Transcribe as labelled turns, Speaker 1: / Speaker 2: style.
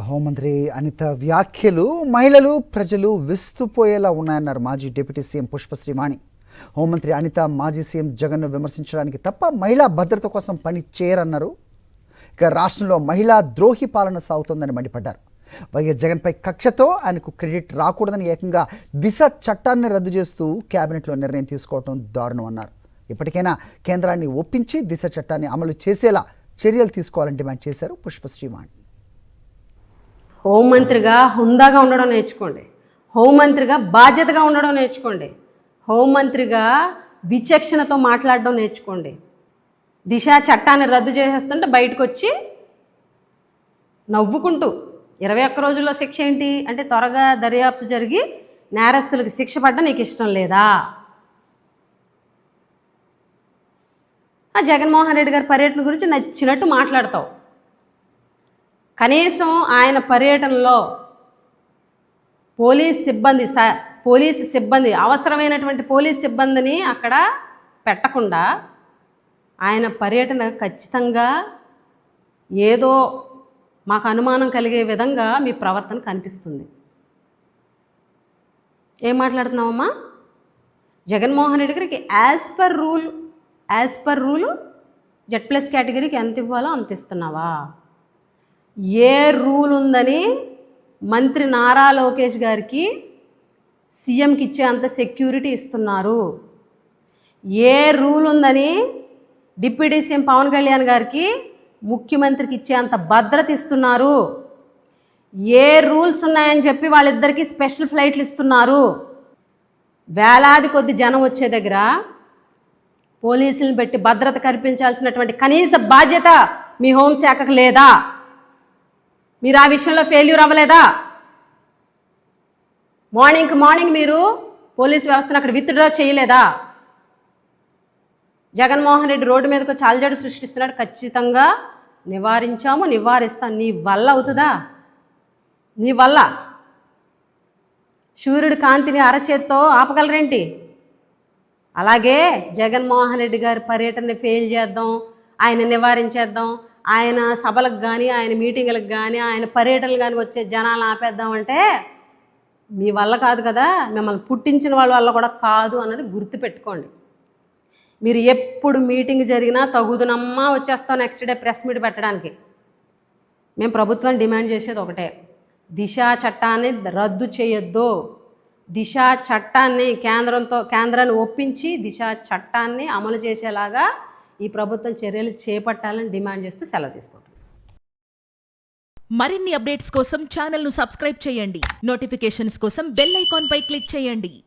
Speaker 1: హోంమంత్రి అనిత వ్యాఖ్యలు మహిళలు ప్రజలు విస్తుపోయేలా ఉన్నాయన్నారు మాజీ డిప్యూటీ సీఎం పుష్పశ్రీ వాణి. హోంమంత్రి అనిత మాజీ సీఎం జగన్ను విమర్శించడానికి తప్ప మహిళా భద్రత కోసం పని చేయరన్నారు. ఇక రాష్ట్రంలో మహిళా ద్రోహి పాలన సాగుతోందని మండిపడ్డారు. వైఎస్ జగన్పై కక్షతో ఆయనకు క్రెడిట్ రాకూడదని ఏకంగా దిశ చట్టాన్ని రద్దు చేస్తూ కేబినెట్లో నిర్ణయం తీసుకోవడం దారుణం అన్నారు. ఇప్పటికైనా కేంద్రాన్ని ఒప్పించి దిశ చట్టాన్ని అమలు చేసేలా చర్యలు తీసుకోవాలని డిమాండ్ చేశారు పుష్పశ్రీ వాణి.
Speaker 2: హోంమంత్రిగా హుందాగా ఉండడం నేర్చుకోండి. హోంమంత్రిగా బాధ్యతగా ఉండడం నేర్చుకోండి. హోంమంత్రిగా విచక్షణతో మాట్లాడడం నేర్చుకోండి. దిశ చట్టాన్ని రద్దు చేసేస్తుంటే బయటకు వచ్చి నవ్వుకుంటూ 21 రోజుల్లో శిక్ష ఏంటి అంటే త్వరగా దర్యాప్తు జరిగి నేరస్తులకు శిక్ష పడ్డం నీకు ఇష్టం లేదా? ఆ జగన్మోహన్ రెడ్డి గారి పర్యటన గురించి నచ్చినట్టు మాట్లాడతావు. కనీసం ఆయన పర్యటనలో పోలీస్ సిబ్బంది అవసరమైనటువంటి పోలీస్ సిబ్బందిని అక్కడ పెట్టకుండా ఆయన పర్యటన ఖచ్చితంగా ఏదో మాకు అనుమానం కలిగే విధంగా మీ ప్రవర్తన కనిపిస్తుంది. ఏం మాట్లాడుతున్నావమ్మా? జగన్మోహన్ రెడ్డి గారికి యాజ్ పర్ రూల్ Z+ కేటగిరీకి ఎంత ఇవ్వాలో అంత ఇస్తున్నావా? ఏ రూల్ ఉందని మంత్రి నారా లోకేష్ గారికి సీఎంకి ఇచ్చే అంత సెక్యూరిటీ ఇస్తున్నారు? ఏ రూల్ ఉందని డిప్యూటీ సీఎం పవన్ కళ్యాణ్ గారికి ముఖ్యమంత్రికి ఇచ్చే అంత భద్రత ఇస్తున్నారు? ఏ రూల్స్ ఉన్నాయని చెప్పి వాళ్ళిద్దరికీ స్పెషల్ ఫ్లైట్లు ఇస్తున్నారు? వేలాది కొద్ది జనం వచ్చే దగ్గర పోలీసులను పెట్టి భద్రత కల్పించాల్సినటువంటి కనీస బాధ్యత మీ హోంశాఖకు లేదా? మీరు ఆ విషయంలో ఫెయిల్యూర్ అవ్వలేదా? మార్నింగ్ మీరు పోలీస్ వ్యవస్థను అక్కడ విత్డ్రా చేయలేదా? జగన్మోహన్ రెడ్డి రోడ్డు మీదకు చాలజడి సృష్టిస్తున్నాడు. ఖచ్చితంగా నివారిస్తాను. నీ వల్ల అవుతుందా? నీ వల్ల సూర్యుడి కాంతిని అరచేత్తో ఆపగలరేంటి? అలాగే జగన్మోహన్ రెడ్డి గారి పర్యటనని ఫెయిల్ చేద్దాం, ఆయన నివారించేద్దాం, ఆయన సభలకు కానీ ఆయన మీటింగులకు కానీ ఆయన పర్యటనలు కానీ వచ్చే జనాలను ఆపేద్దామంటే మీ వల్ల కాదు కదా, మిమ్మల్ని పుట్టించిన వాళ్ళ వల్ల కూడా కాదు అన్నది గుర్తుపెట్టుకోండి. మీరు ఎప్పుడు మీటింగ్ జరిగినా తగుదునమ్మా వచ్చేస్తాం నెక్స్ట్ డే ప్రెస్ మీట్ పెట్టడానికి. మేము ప్రభుత్వాన్ని డిమాండ్ చేసేది ఒకటే, దిశా చట్టాన్ని రద్దు చేయొద్దు. దిశా చట్టాన్ని కేంద్రాన్ని ఒప్పించి దిశా చట్టాన్ని అమలు చేసేలాగా ఈ ప్రభుత్వం చర్యలు చేపట్టాలని డిమాండ్ చేస్తూ సెలవు తీసుకుంటాం.
Speaker 3: మరిన్ని అప్డేట్స్ కోసం ఛానల్ను సబ్స్క్రైబ్ చేయండి. నోటిఫికేషన్స్ కోసం బెల్ ఐకాన్ పై క్లిక్ చేయండి.